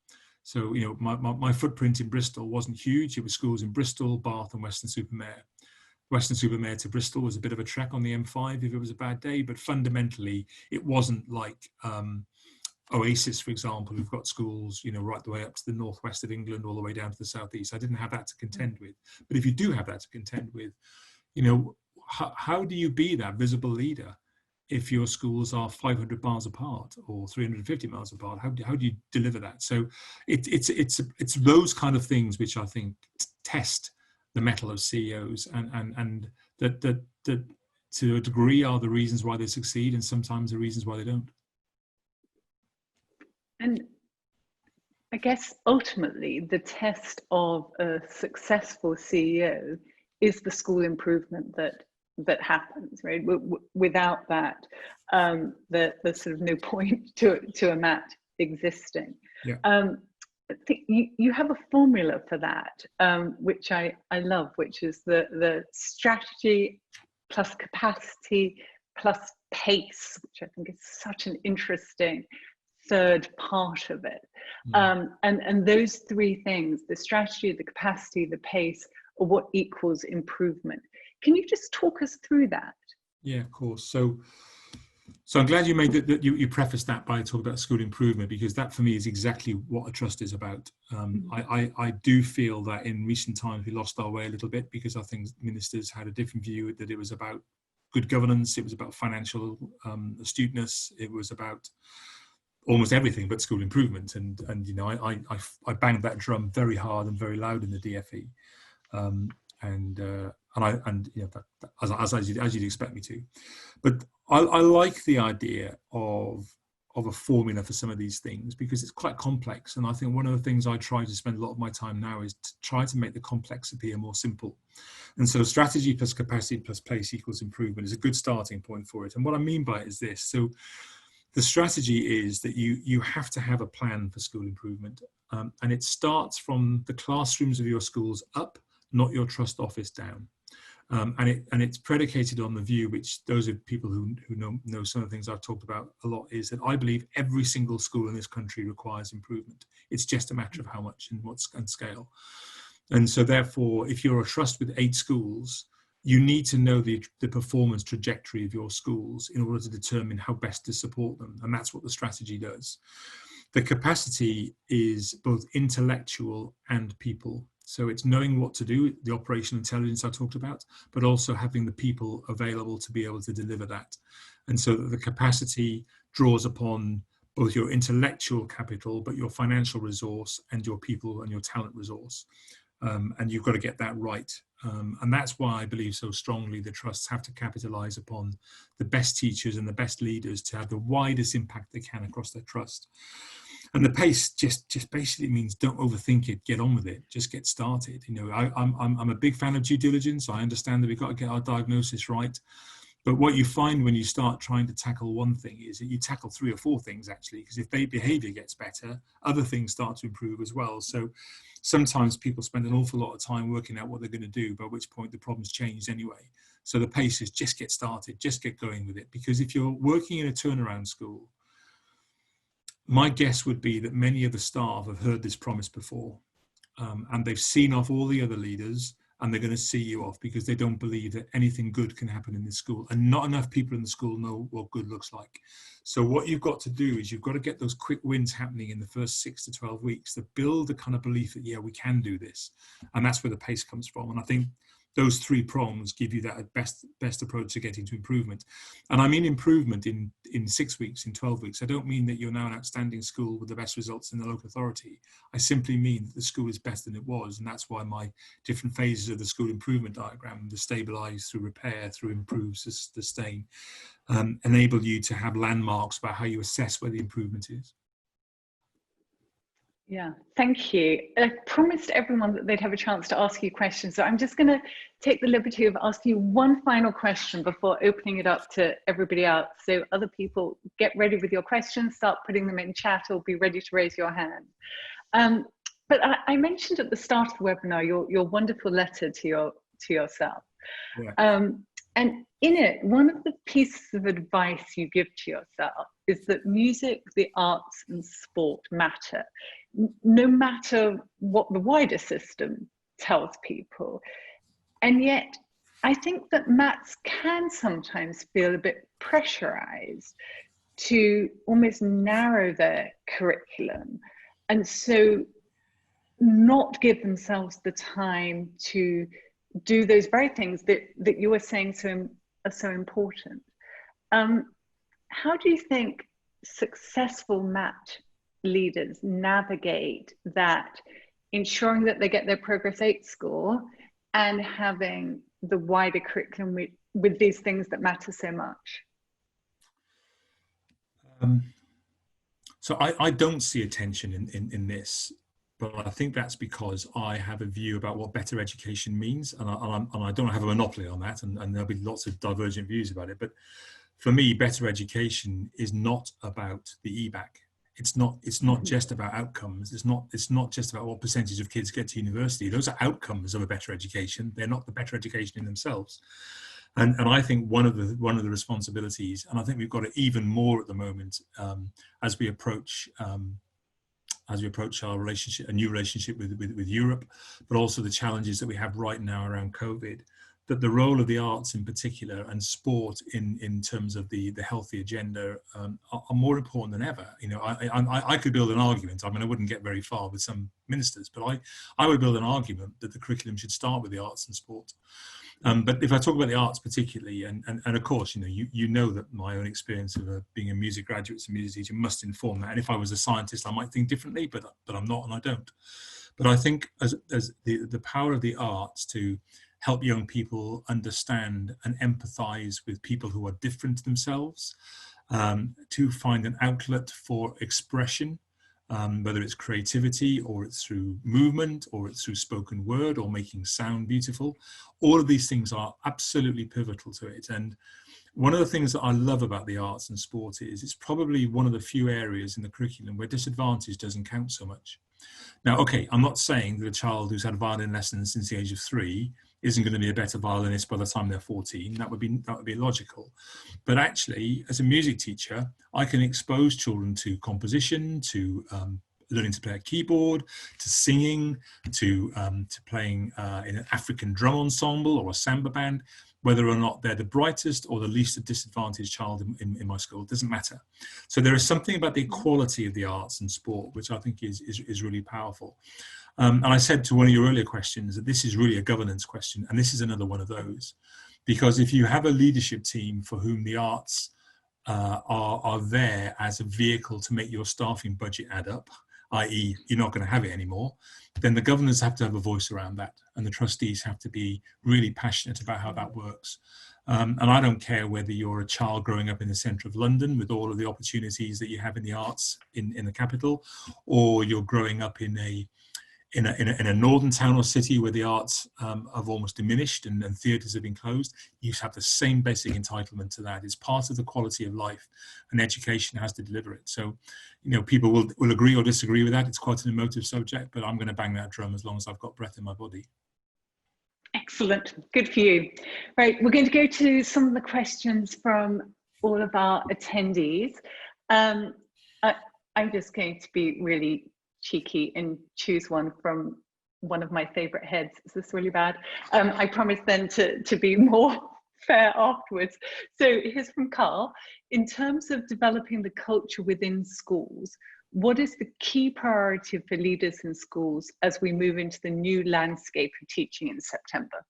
So, you know, my footprint in Bristol wasn't huge. It was schools in Bristol, Bath and Weston-super-Mare. Weston-super-Mare to Bristol was a bit of a trek on the M5 if it was a bad day, but fundamentally it wasn't like Oasis, for example, who've got schools, you know, right the way up to the northwest of England, all the way down to the southeast. I didn't have that to contend with. But if you do have that to contend with, you know, how do you be that visible leader if your schools are 500 miles apart or 350 miles apart? How do you deliver that? So it's those kind of things which I think test the mettle of CEOs, and that to a degree are the reasons why they succeed, and sometimes the reasons why they don't. And I guess ultimately the test of a successful CEO is the school improvement that happens, right? Without that, there's sort of no point to a MAT existing. Yeah. I think you have a formula for that, which I love, which is the strategy plus capacity plus pace, which I think is such an interesting third part of it. And those three things, the strategy, the capacity, the pace, are what equals improvement. Can you just talk us through that? Yeah, of course. So I'm glad you made that you prefaced that by talking about school improvement, because that for me is exactly what a trust is about. I do feel that in recent times we lost our way a little bit, because I think ministers had a different view, that it was about good governance, it was about financial astuteness, it was about almost everything but school improvement. And you know, I banged that drum very hard and very loud in the DFE, and you know, as you'd expect me to. But I like the idea of a formula for some of these things, because it's quite complex. And I think one of the things I try to spend a lot of my time now is to try to make the complex appear more simple. And so strategy plus capacity plus pace equals improvement is a good starting point for it. And what I mean by it is this. So the strategy is that you have to have a plan for school improvement. And it starts from the classrooms of your schools up, not your trust office down. And it's predicated on the view, which those of people who know some of the things I've talked about a lot, is that I believe every single school in this country requires improvement. It's just a matter of how much and scale. And so therefore, if you're a trust with 8 schools, you need to know the performance trajectory of your schools in order to determine how best to support them. And that's what the strategy does. The capacity is both intellectual and people. So it's knowing what to do, the operational intelligence I talked about, but also having the people available to be able to deliver that. And so that the capacity draws upon both your intellectual capital, but your financial resource and your people and your talent resource. And you've got to get that right. And that's why I believe so strongly the trusts have to capitalize upon the best teachers and the best leaders to have the widest impact they can across their trust. And the pace just basically means don't overthink it, get on with it, just get started. You know, I'm a big fan of due diligence. I understand that we've got to get our diagnosis right. But what you find when you start trying to tackle one thing is that you tackle 3 or 4 things, actually, because if their behavior gets better, other things start to improve as well. So sometimes people spend an awful lot of time working out what they're going to do, by which point the problem's changed anyway. So the pace is just get started, just get going with it. Because if you're working in a turnaround school, my guess would be that many of the staff have heard this promise before, and they've seen off all the other leaders, and they're going to see you off because they don't believe that anything good can happen in this school. And not enough people in the school know what good looks like. So what you've got to do is you've got to get those quick wins happening in the first 6 to 12 weeks that build the kind of belief that, yeah, we can do this. And that's where the pace comes from. And I think those 3 prongs give you that best approach to getting to improvement. And I mean improvement in 6 weeks, in 12 weeks. I don't mean that you're now an outstanding school with the best results in the local authority. I simply mean that the school is better than it was. And that's why my different phases of the school improvement diagram, the stabilize, through repair, through improve, sustain, enable you to have landmarks about how you assess where the improvement is. Yeah, thank you. I promised everyone that they'd have a chance to ask you questions. So I'm just going to take the liberty of asking you one final question before opening it up to everybody else. So other people, get ready with your questions, start putting them in chat, or be ready to raise your hand. But I mentioned at the start of the webinar your wonderful letter to yourself. Yeah. And in it, one of the pieces of advice you give to yourself is that music, the arts, and sport matter, no matter what the wider system tells people. And yet, I think that MATs can sometimes feel a bit pressurized to almost narrow their curriculum, and so not give themselves the time to do those very things that you were saying are so important. How do you think successful MAT leaders navigate that, ensuring that they get their Progress 8 score and having the wider curriculum with these things that matter so much? So I don't see a tension in this, but I think that's because I have a view about what better education means, and I don't have a monopoly on that, and there'll be lots of divergent views about it. But for me, better education is not about the EBAC. It's not just about outcomes. It's not just about what percentage of kids get to university. Those are outcomes of a better education. They're not the better education in themselves. And I think one of the responsibilities, and I think we've got it even more at the moment as we approach our relationship, a new relationship with Europe, but also the challenges that we have right now around COVID, that the role of the arts in particular and sport in terms of the healthy agenda are more important than ever. You know, I could build an argument. I mean, I wouldn't get very far with some ministers, but I would build an argument that the curriculum should start with the arts and sport. But if I talk about the arts particularly, and of course, you know that my own experience of being a music graduate and music teacher must inform that. And if I was a scientist, I might think differently, but I'm not, and I don't. But I think as the power of the arts to help young people understand and empathize with people who are different to themselves, to find an outlet for expression, whether it's creativity or it's through movement or it's through spoken word or making sound beautiful. All of these things are absolutely pivotal to it. And one of the things that I love about the arts and sport is it's probably one of the few areas in the curriculum where disadvantage doesn't count so much. Now, okay, I'm not saying that a child who's had violin lessons since the age of 3 isn't going to be a better violinist by the time they're 14. That would be logical. But actually, as a music teacher, I can expose children to composition, to learning to play a keyboard, to singing, to playing in an African drum ensemble or a samba band. Whether or not they're the brightest or the least disadvantaged child in my school, it doesn't matter. So there is something about the equality of the arts and sport, which I think is really powerful. And I said to one of your earlier questions that this is really a governance question, and this is another one of those. Because if you have a leadership team for whom the arts are there as a vehicle to make your staffing budget add up, i.e. you're not going to have it anymore, then the governors have to have a voice around that, and the trustees have to be really passionate about how that works. And I don't care whether you're a child growing up in the centre of London with all of the opportunities that you have in the arts in the capital, or you're growing up in a northern town or city where the arts have almost diminished and theatres have been closed. You have the same basic entitlement to that. It's part of the quality of life, and education has to deliver it. So, people will agree or disagree with that. It's quite an emotive subject, but I'm going to bang that drum as long as I've got breath in my body. Excellent. Good for you. Right, we're going to go to some of the questions from all of our attendees. I'm just going to be really cheeky and choose one from one of my favorite heads. Is this really bad? I promise then to be more fair afterwards. So here's from Carl. In terms of developing the culture within schools, what is the key priority for leaders in schools as we move into the new landscape of teaching in September?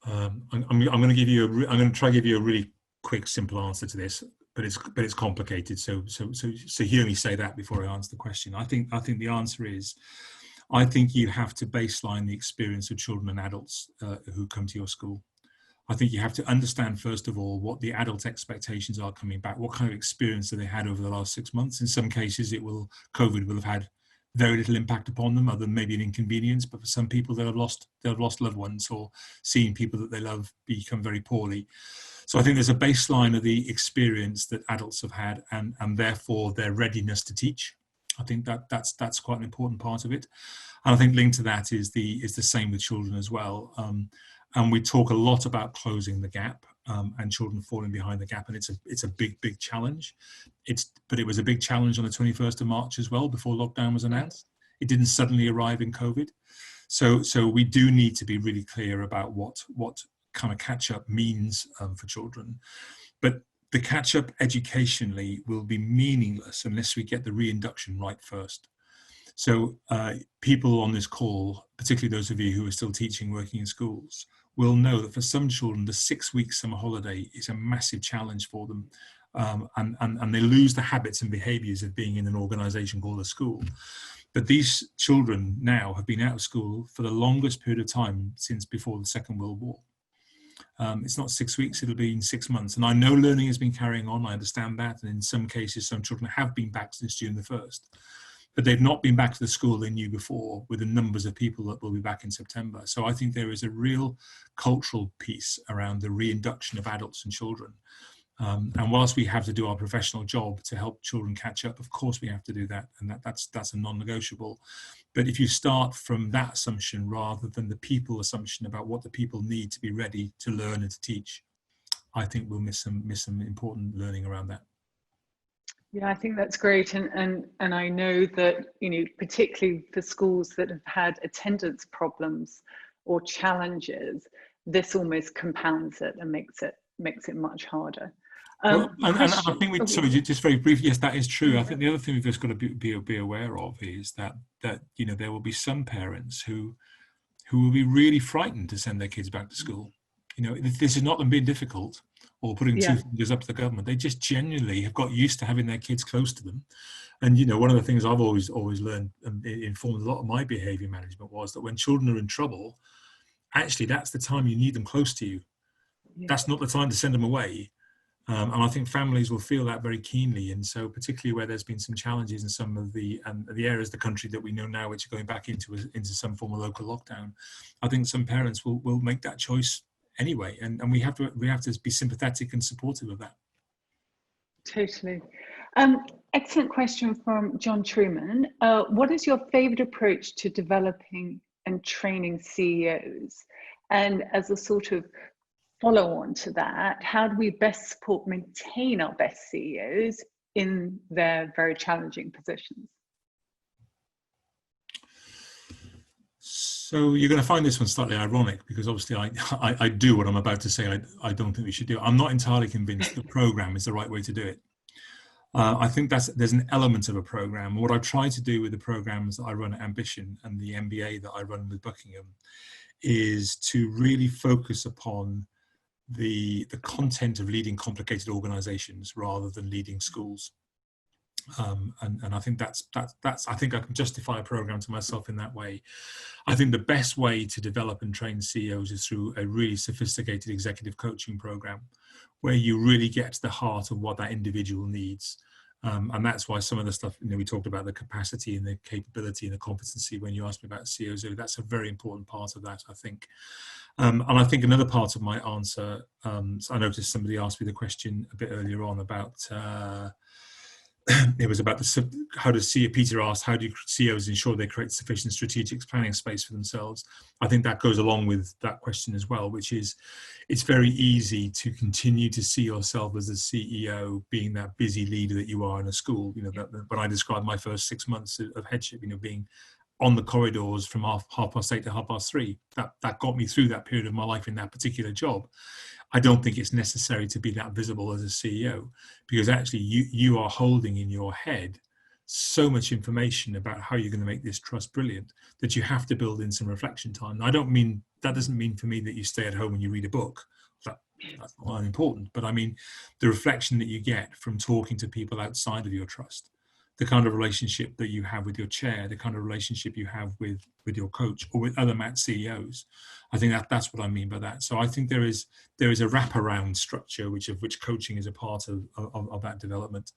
I'm going to give you I'm going to try to give you a really quick, simple answer to this. But it's complicated. So hear me say that before I answer the question. I think the answer is, I think you have to baseline the experience of children and adults who come to your school. I think you have to understand, first of all, what the adult expectations are coming back. What kind of experience have they had over the last 6 months? In some cases, COVID will have had very little impact upon them, other than maybe an inconvenience. But for some people, they'll have lost loved ones or seen people that they love become very poorly. So I think there's a baseline of the experience that adults have had, and therefore their readiness to teach. I think that's quite an important part of it. And I think linked to that is the same with children as well. And we talk a lot about closing the gap and children falling behind the gap, and it's a big challenge. But it was a big challenge on the 21st of March as well, before lockdown was announced. It didn't suddenly arrive in COVID. So we do need to be really clear about what kind of catch up means for children. But the catch up educationally will be meaningless unless we get the reinduction right first. So people on this call, particularly those of you who are still teaching, working in schools, will know that for some children, the 6-week summer holiday is a massive challenge for them. And they lose the habits and behaviours of being in an organisation called a school. But these children now have been out of school for the longest period of time since before the Second World War. It's not 6 weeks, it'll be in 6 months. And I know learning has been carrying on, I understand that. And in some cases, some children have been back since June the 1st. But they've not been back to the school they knew before, with the numbers of people that will be back in September. So I think there is a real cultural piece around the reinduction of adults and children. And whilst we have to do our professional job to help children catch up, of course we have to do that, and that's a non-negotiable. But if you start from that assumption rather than the people assumption about what the people need to be ready to learn and to teach, I think we'll miss some important learning around that. Yeah, I think that's great, and I know that, you know, particularly for schools that have had attendance problems or challenges, this almost compounds it and makes it much harder. Well, and I think sorry, just very briefly, yes, that is true. I think the other thing we've just got to be aware of is that you know, there will be some parents who will be really frightened to send their kids back to school. You know, this is not them being difficult or putting two fingers up to the government. They just genuinely have got used to having their kids close to them. And, you know, one of the things I've always learned, and it informed a lot of my behaviour management, was that when children are in trouble, actually that's the time you need them close to you. Yeah. That's not the time to send them away. And I think families will feel that very keenly. And so particularly where there's been some challenges in some of the areas of the country that we know now, which are going back into some form of local lockdown, I think some parents will make that choice anyway, and we have to be sympathetic and supportive of that. Totally. Excellent question from John Truman. What is your favorite approach to developing and training CEOs? And as a sort of follow on to that, how do we best support, maintain our best CEOs in their very challenging positions? So you're going to find this one slightly ironic, because obviously I do what I'm about to say I don't think we should do. I'm not entirely convinced the program is the right way to do it. I think there's an element of a program. What I try to do with the programs that I run at Ambition and the MBA that I run with Buckingham is to really focus upon the content of leading complicated organizations rather than leading schools. And I think that's I think I can justify a program to myself in that way. I think the best way to develop and train CEOs is through a really sophisticated executive coaching program, where you really get to the heart of what that individual needs. And that's why some of the stuff, you know, we talked about the capacity and the capability and the competency when you asked me about CEOs. That's a very important part of that, I think. And I think another part of my answer, so I noticed somebody asked me the question a bit earlier on about it was about how does CEO, Peter asked, how do CEOs ensure they create sufficient strategic planning space for themselves? I think that goes along with that question as well, which is it's very easy to continue to see yourself as a CEO being that busy leader that you are in a school. You know, that when I described my first 6 months of headship, you know, being on the corridors from half past 8 to 3:30, that got me through that period of my life in that particular job. I don't think it's necessary to be that visible as a CEO, because actually you are holding in your head so much information about how you're going to make this trust brilliant that you have to build in some reflection time. Now, that doesn't mean for me that you stay at home and you read a book. That's not important. But I mean, the reflection that you get from talking to people outside of your trust, the kind of relationship that you have with your chair, the kind of relationship you have with your coach or with other MAT CEOs. I think that's what I mean by that. So I think there is a wraparound structure, of which coaching is a part of that development.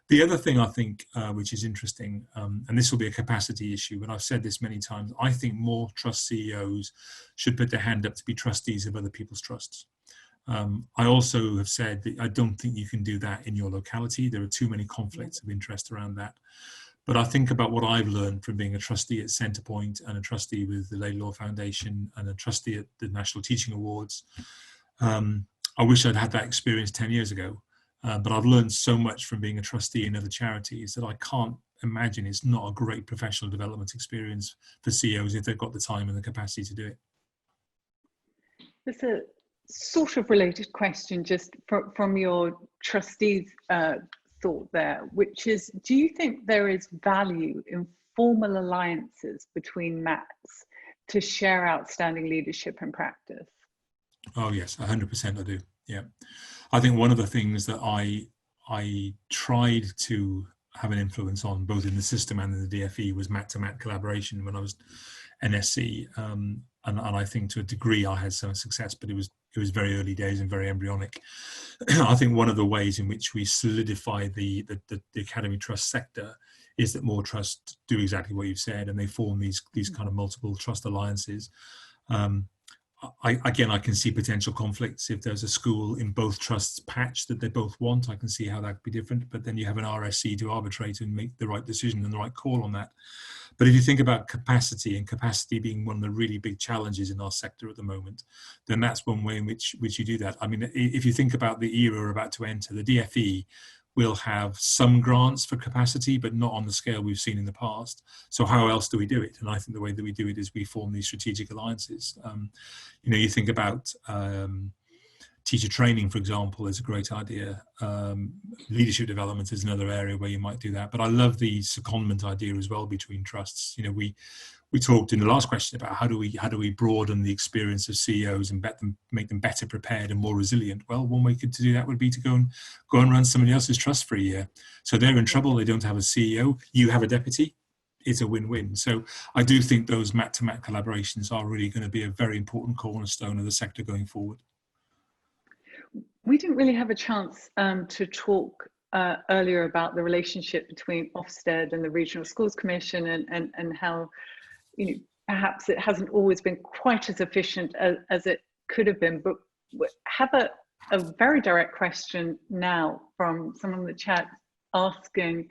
The other thing I think, which is interesting, and this will be a capacity issue, but I've said this many times, I think more trust CEOs should put their hand up to be trustees of other people's trusts. I also have said that I don't think you can do that in your locality. There are too many conflicts of interest around that. But I think about what I've learned from being a trustee at Centrepoint and a trustee with the Laidlaw Foundation and a trustee at the National Teaching Awards. I wish I'd had that experience 10 years ago. But I've learned so much from being a trustee in other charities that I can't imagine it's not a great professional development experience for CEOs if they've got the time and the capacity to do it. There's a sort of related question just from your trustees' thought there, which is, do you think there is value in formal alliances between MATs to share outstanding leadership and practice? Oh yes, 100% I do. Yeah, I think one of the things that I tried to have an influence on, both in the system and in the DFE, was MAT-to-MAT collaboration when I was NSC, and I think to a degree I had some success, but it was very early days and very embryonic. I think one of the ways in which we solidify the academy trust sector is that more trusts do exactly what you've said, and they form these kind of multiple trust alliances. I can see potential conflicts. If there's a school in both trusts patch that they both want, I can see how that could be different. But then you have an RSC to arbitrate and make the right decision and the right call on that. But if you think about capacity, and capacity being one of the really big challenges in our sector at the moment, then that's one way in which you do that. I mean, if you think about the era we're about to enter, the DFE will have some grants for capacity, but not on the scale we've seen in the past. So how else do we do it? And I think the way that we do it is we form these strategic alliances. You think about teacher training, for example, is a great idea. Leadership development is another area where you might do that. But I love the secondment idea as well between trusts. We talked in the last question about how do we broaden the experience of CEOs and make them better prepared and more resilient. Well, one way to do that would be to go and run somebody else's trust for a year. So they're in trouble. They don't have a CEO. You have a deputy. It's a win-win. So I do think those MAT-to-MAT collaborations are really going to be a very important cornerstone of the sector going forward. We didn't really have a chance to talk earlier about the relationship between Ofsted and the Regional Schools Commission and how, perhaps it hasn't always been quite as efficient as it could have been. But we have a very direct question now from someone in the chat asking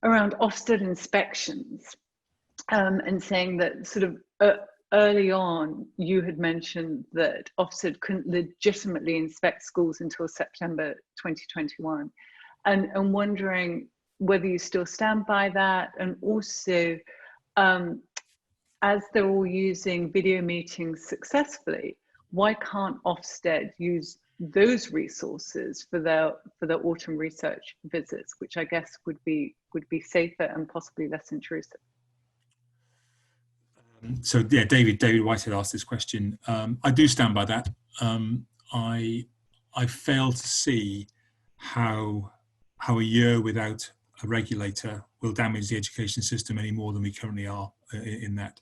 around Ofsted inspections and saying that sort of early on, you had mentioned that Ofsted couldn't legitimately inspect schools until September 2021, and wondering whether you still stand by that, and also as they're all using video meetings successfully, why can't Ofsted use those resources for their autumn research visits, which I guess would be safer and possibly less intrusive? So yeah, David Whitehead asked this question. I do stand by that. I fail to see how a year without a regulator will damage the education system any more than we currently are in that.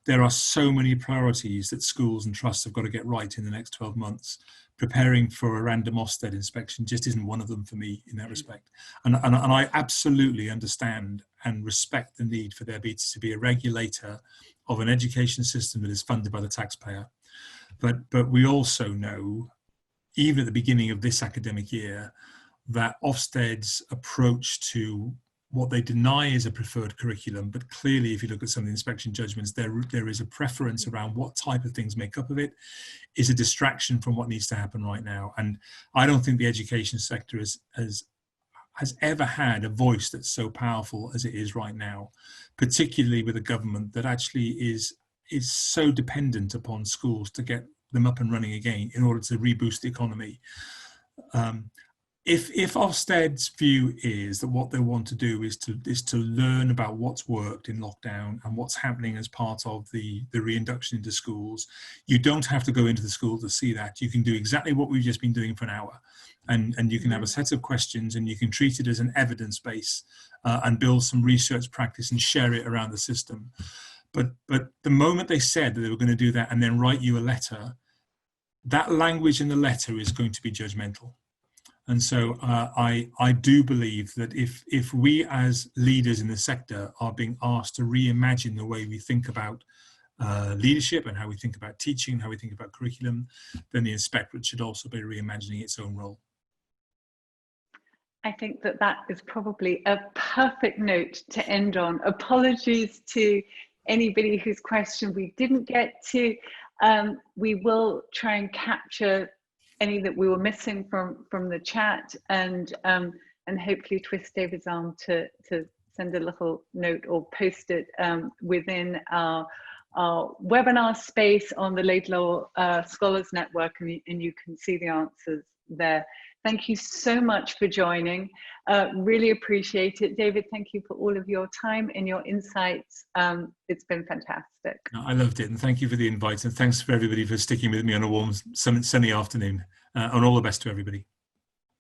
There are so many priorities that schools and trusts have got to get right in the next 12 months. Preparing for a random Ofsted inspection just isn't one of them for me in that respect. And I absolutely understand and respect the need for there to be a regulator of an education system that is funded by the taxpayer. But we also know, even at the beginning of this academic year, that Ofsted's approach to what they deny is a preferred curriculum, but clearly if you look at some of the inspection judgments, there is a preference around what type of things make up of it, is a distraction from what needs to happen right now. And I don't think the education sector has ever had a voice that's so powerful as it is right now, particularly with a government that actually is so dependent upon schools to get them up and running again in order to reboost the economy. if Ofsted's view is that what they want to do is to learn about what's worked in lockdown and what's happening as part of the reinduction into schools, you don't have to go into the school to see that. You can do exactly what we've just been doing for an hour, and you can have a set of questions, and you can treat it as an evidence base and build some research practice and share it around the system. But the moment they said that they were going to do that and then write you a letter, that language in the letter is going to be judgmental. And so I do believe that if we as leaders in the sector are being asked to reimagine the way we think about leadership and how we think about teaching, how we think about curriculum, then the inspectorate should also be reimagining its own role. I think that that is probably a perfect note to end on. Apologies to anybody whose question we didn't get to. We will try and capture any that we were missing from the chat, and hopefully twist David's arm to send a little note or post it within our webinar space on the Laidlaw Scholars Network, and you can see the answers there. Thank you so much for joining. Really appreciate it. David, thank you for all of your time and your insights. It's been fantastic. I loved it, and thank you for the invite, and thanks for everybody for sticking with me on a warm sunny afternoon, and all the best to everybody.